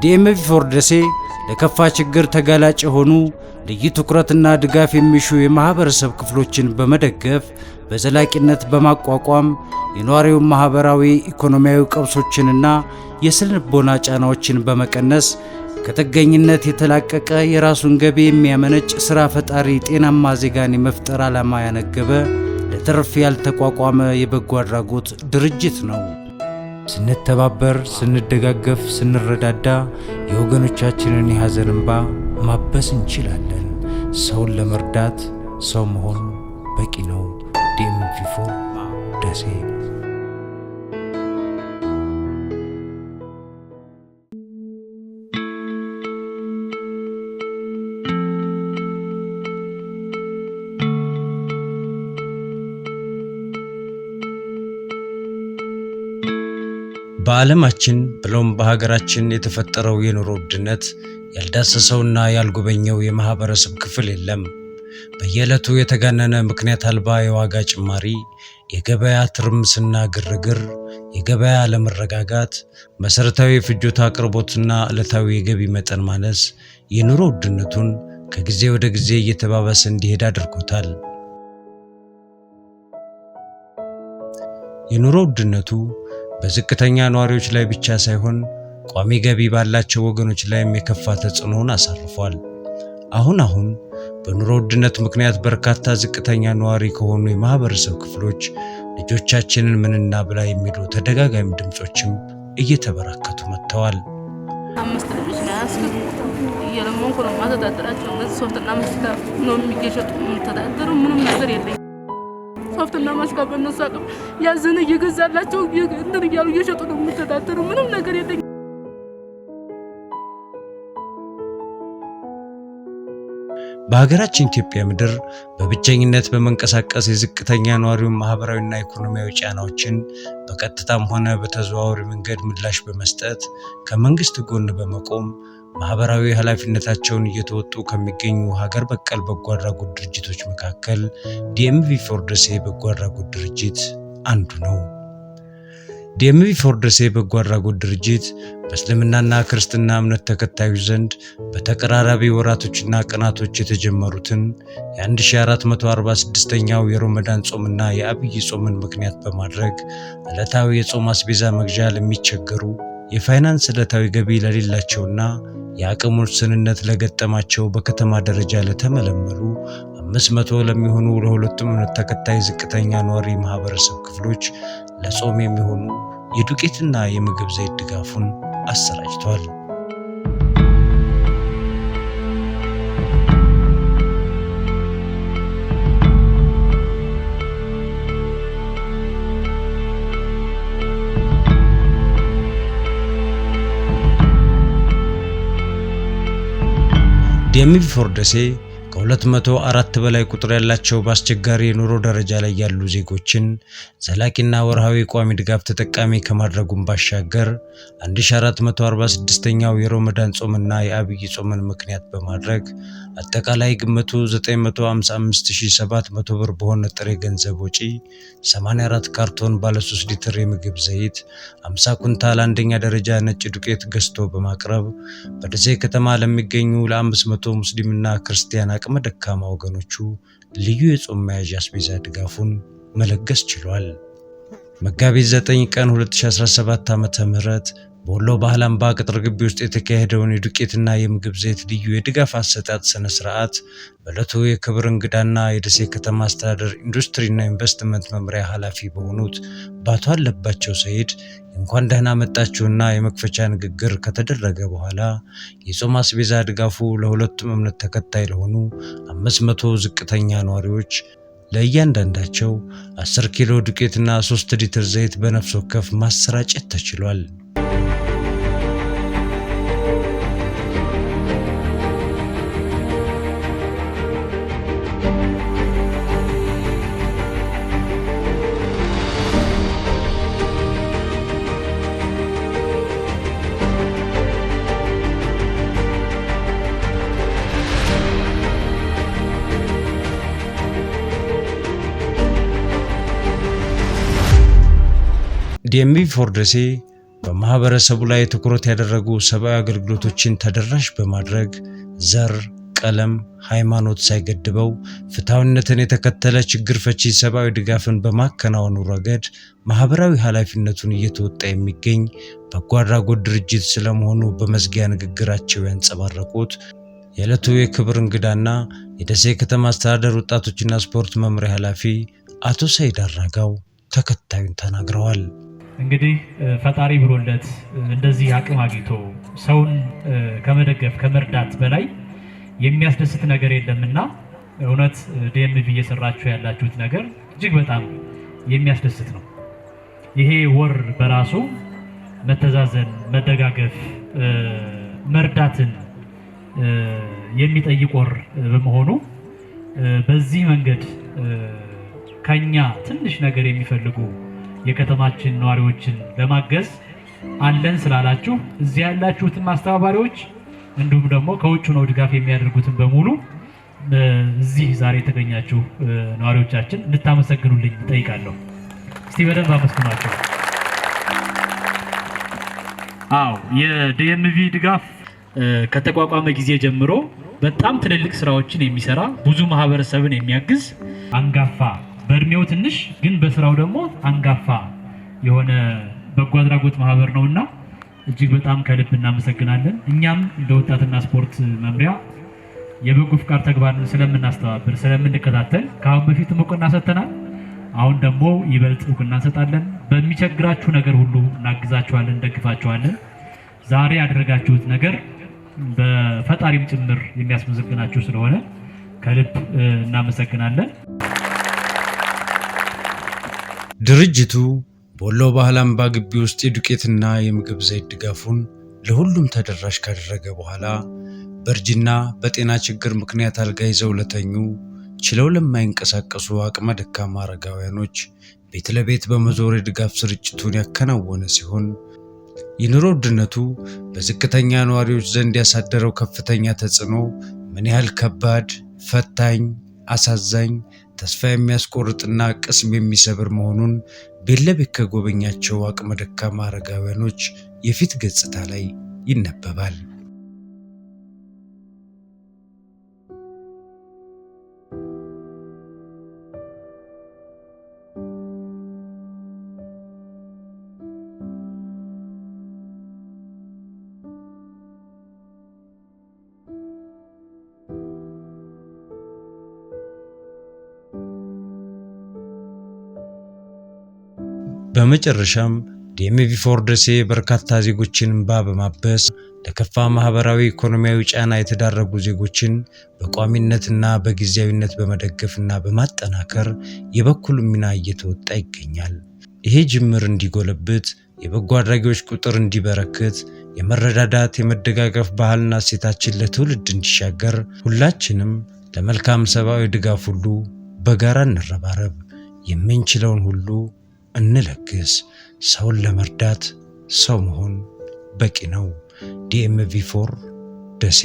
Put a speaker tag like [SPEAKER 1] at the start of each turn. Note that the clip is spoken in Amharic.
[SPEAKER 1] ዲኤምቪ ፎር ደሴ ለከፋ ችግር ተጋላጭ የሆኑ ልዩ ትኩረትና ድጋፍ የሚሹ የማህበረሰብ ክፍሎችን በመደገፍ በዘላቂነት በማቋቋም የነዋሪውን ማህበራዊ ኢኮኖሚያዊ ቀውሶችንና የስነ-ልቦና ጫናዎችን በመቀነስ ከጥገኝነት የተላቀቀ የራሱን ገቢ የሚያመነጭ ስራ ፈጣሪ ጤናማ ዜጋን የመፍጠር ዓላማ ያነገበ ለትርፍ ያልተቋቋመ የበጎ አድራጎት ድርጅት ነው። ስንተባበር፣ ስንደጋገፍ፣ ስንረዳዳ የወገኖቻችንን የሐዘን እንባ ማበስ እንችላለን። ሰውን ለመርዳት ሰው መሆን በቂ ነው። ዲኤምቪ ፎር ደሴ። በዓለማችን ብሎም በሀገራችን የተፈጠረው የኑሮ ውድነት ያልዳሰሰውና ያልጎበኘው የማህበረሰብ ክፍል የለም። በየዕለቱ የተጋነነ ምክንያት አልባ የዋጋ ጭማሪ፣ የገበያ ትርምስና ግርግር፣ የገበያ አለመረጋጋት፣ መሰረታዊ የፍጆታ አቅርቦትና ዕለታዊ የገቢ መጠን ማነስ የኑሮ ውድነቱን ከጊዜ ወደ ጊዜ እየተባባሰ እንዲሄድ አድርጎታል። የኑሮ ውድነቱ በዝቅተኛ ነዋሪዎች ላይ ብቻ ሳይሆን ቋሚ ገቢ ባላቸው ወገኖች ላይም የከፋ ተጽዕኖን አሳርፏል። አሁን በኑሮ ውድነት ምክንያት በርካታ ዝቅተኛ ነዋሪ ከሆኑ የማህበረሰብ ክፍሎች ልጆቻችንን ምን እናብላ የሚሉ ተደጋጋሚ ድምጾችም እየተበራከቱ መጥተዋል።
[SPEAKER 2] 5 ልጆች ናቸው እየለመንኩ ነው ማስተዳደራቸው። ሶፍትና መስካፍ ነው የሚገሸጡ የምተዳደሩ ምንም ነገር የለኝም። ሶፍትና መስካፍ በእነሱ አቅም ያዘነ እየገዛላቸው እንትን እያሉ እየሸጡ ነው የምተዳደሩ ምንም ነገር የለኝም።
[SPEAKER 1] በሀገራችን ኢትዮጵያ ምድር በብቸኝነት በመንቀሳቀስ የዝቅተኛ ነዋሪውን ማህበራዊና ኢኮኖሚያዊ ጫናዎችን በቀጥታም ሆነ በተዘዋዋሪ መንገድ ምላሽ በመስጠት ከመንግስት ጎን በመቆም ማህበራዊ ኃላፊነታቸውን እየተወጡ ከሚገኙ ሀገር በቀል በጎ አድራጎት ድርጅቶች መካከል ዲኤምቪ ፎር ደሴ በጎ አድራጎት ድርጅት አንዱ ነው። ዲኤምቪ ፎር ደሴ በጎ አድራጎት ድርጅት በእስልምናና ክርስትና እምነት ተከታዮች ዘንድ በተቀራራቢ ወራቶችና ቀናቶች የተጀመሩትን የ1446ኛው የረመዳን ጾምና የአብይ ጾምን ምክንያት በማድረግ ዕለታዊ የጾም አስቤዛ መግዣ ለሚቸገሩ፣ የፋይናንስ ዕለታዊ ገቢ ለሌላቸውና የአቅም ውስንነት ለገጠማቸው በከተማ ደረጃ ለተመለመሉ 500 ለሚሆኑ ለሁለቱም እምነት ተከታይ ዝቅተኛ ነዋሪ ማህበረሰብ ክፍሎች ለጾም የሚሆኑ የዱቄትና የምግብ ዘይት ድጋፉን አሰራጭቷል። ዲኤምቪ ፎር ደሴ ከ204 በላይ ቁጥር ያላቸው በአስቸጋሪ የኑሮ ደረጃ ላይ ያሉ ዜጎችን ዘላቂና ወርሃዊ ቋሚ ድጋፍ ተጠቃሚ ከማድረጉም ባሻገር 1446ኛው የረመዳን ጾምና የአብይ ጾምን ምክንያት በማድረግ አጠቃላይ ግምቱ 955700 ብር በሆነ ጥሬ ገንዘብ ወጪ 84 ካርቶን ባለ 3 ሊትር የምግብ ዘይት፣ 50 ኩንታል አንደኛ ደረጃ ነጭ ዱቄት ገዝቶ በማቅረብ በደሴ ከተማ ለሚገኙ ለ500 ሙስሊምና ክርስቲያን አቅመ ደካማ ወገኖቹ ልዩ የጾም መያዣ አስቤዛ ድጋፉን መለገስ ችሏል። መጋቢት 9 ቀን 2017 ዓ.ም በወሎ ባህል አምባ ቅጥር ግቢ ውስጥ የተካሄደውን የዱቄትና የምግብ ዘይት ልዩ የድጋፍ አሰጣጥ ስነ ስርዓት በዕለቱ የክብር እንግዳና የደሴ ከተማ አስተዳደር ኢንዱስትሪና ኢንቨስትመንት መምሪያ ኃላፊ በሆኑት በአቶ አለባቸው ሰይድ እንኳን ደህና መጣችሁና የመክፈቻ ንግግር ከተደረገ በኋላ የጾም አስቤዛ ድጋፉ ለሁለቱም እምነት ተከታይ ለሆኑ 500 ዝቅተኛ ነዋሪዎች ለእያንዳንዳቸው 10 ኪሎ ዱቄትና 3 ሊትር ዘይት በነፍስ ወከፍ ማሰራጨት ተችሏል። ዲኤምቪ ፎር ደሴ በማህበረሰቡ ላይ ትኩረት ያደረጉ ሰብአዊ አገልግሎቶችን ተደራሽ በማድረግ ዘር፣ ቀለም፣ ሃይማኖት ሳይገድበው ፍትሃዊነትን የተከተለ ችግር ፈቺ ሰብአዊ ድጋፍን በማከናወኑ ረገድ ማህበራዊ ኃላፊነቱን እየተወጣ የሚገኝ በጎ አድራጎት ድርጅት ስለመሆኑ በመዝጊያ ንግግራቸው ያንጸባረቁት የዕለቱ የክብር እንግዳና የደሴ ከተማ አስተዳደር ወጣቶችና ስፖርት መምሪያ ኃላፊ አቶ ሰይድ አራጋው ተከታዩን ተናግረዋል።
[SPEAKER 3] እንግዲህ ፈጣሪ ብሎለት እንደዚህ አቅም አግኝቶ ሰውን ከመደገፍ ከመርዳት በላይ የሚያስደስት ነገር የለምና እውነት ዲኤምቪ እየሰራችሁ ያላችሁት ነገር እጅግ በጣም የሚያስደስት ነው። ይሄ ወር በራሱ መተዛዘን፣ መደጋገፍ፣ መርዳትን የሚጠይቅ ወር በመሆኑ በዚህ መንገድ ከኛ ትንሽ ነገር የሚፈልጉ የከተማችን ነዋሪዎችን ለማገዝ አለን ስላላችሁ እዚህ ያላችሁትን አስተባባሪዎች እንዲሁም ደግሞ ከውጭ ነው ድጋፍ የሚያደርጉትን በሙሉ እዚህ ዛሬ የተገኛችሁ ነዋሪዎቻችን እንድታመሰግኑልኝ እጠይቃለሁ። እስቲ በደንብ አመስግኗቸው። የዲኤምቪ ድጋፍ ከተቋቋመ ጊዜ ጀምሮ በጣም ትልልቅ ስራዎችን የሚሰራ ብዙ ማህበረሰብን የሚያግዝ አንጋፋ በእድሜው ትንሽ ግን በስራው ደግሞ አንጋፋ የሆነ በጎ አድራጎት ማህበር ነውና እጅግ በጣም ከልብ እናመሰግናለን። እኛም እንደ ወጣትና ስፖርት መምሪያ የበጎ ፍቃድ ተግባርን ስለምናስተባብር ስለምንከታተል ከአሁን በፊት እውቅና ሰጥተናል። አሁን ደግሞ ይበልጥ እውቅና እንሰጣለን። በሚቸግራችሁ ነገር ሁሉ እናግዛችኋለን፣ እንደግፋችኋለን። ዛሬ ያደረጋችሁት ነገር በፈጣሪም ጭምር የሚያስመሰግናችሁ ስለሆነ ከልብ እናመሰግናለን።
[SPEAKER 1] ድርጅቱ በወሎ ባህል አምባ ግቢ ውስጥ የዱቄትና የምግብ ዘይት ድጋፉን ለሁሉም ተደራሽ ካደረገ በኋላ በእርጅና በጤና ችግር ምክንያት አልጋ ይዘው ለተኙ፣ ችለው ለማይንቀሳቀሱ አቅመ ደካማ አረጋውያኖች ቤት ለቤት በመዞር የድጋፍ ስርጭቱን ያከናወነ ሲሆን የኑሮ ውድነቱ በዝቅተኛ ነዋሪዎች ዘንድ ያሳደረው ከፍተኛ ተጽዕኖ ምን ያህል ከባድ፣ ፈታኝ፣ አሳዛኝ፣ ተስፋ የሚያስቆርጥና ቅስም የሚሰብር መሆኑን ቤት ለቤት ከጎበኛቸው አቅመ ደካማ አረጋውያኖች የፊት ገጽታ ላይ ይነበባል። በመጨረሻም ዲኤምቪ ፎር ደሴ በርካታ ዜጎችን እንባ በማበስ ለከፋ ማህበራዊ ኢኮኖሚያዊ ጫና የተዳረጉ ዜጎችን በቋሚነትና በጊዜያዊነት በመደገፍና በማጠናከር የበኩሉን ሚና እየተወጣ ይገኛል። ይሄ ጅምር እንዲጎለብት፣ የበጎ አድራጊዎች ቁጥር እንዲበረክት፣ የመረዳዳት የመደጋገፍ ባህልና እሴታችን ለትውልድ እንዲሻገር ሁላችንም ለመልካም ሰብአዊ ድጋፍ ሁሉ በጋራ እንረባረብ፣ የምንችለውን ሁሉ እንለግስ። ሰውን ለመርዳት ሰው መሆን በቂ ነው። ዲኤምቪ ፎር ደሴ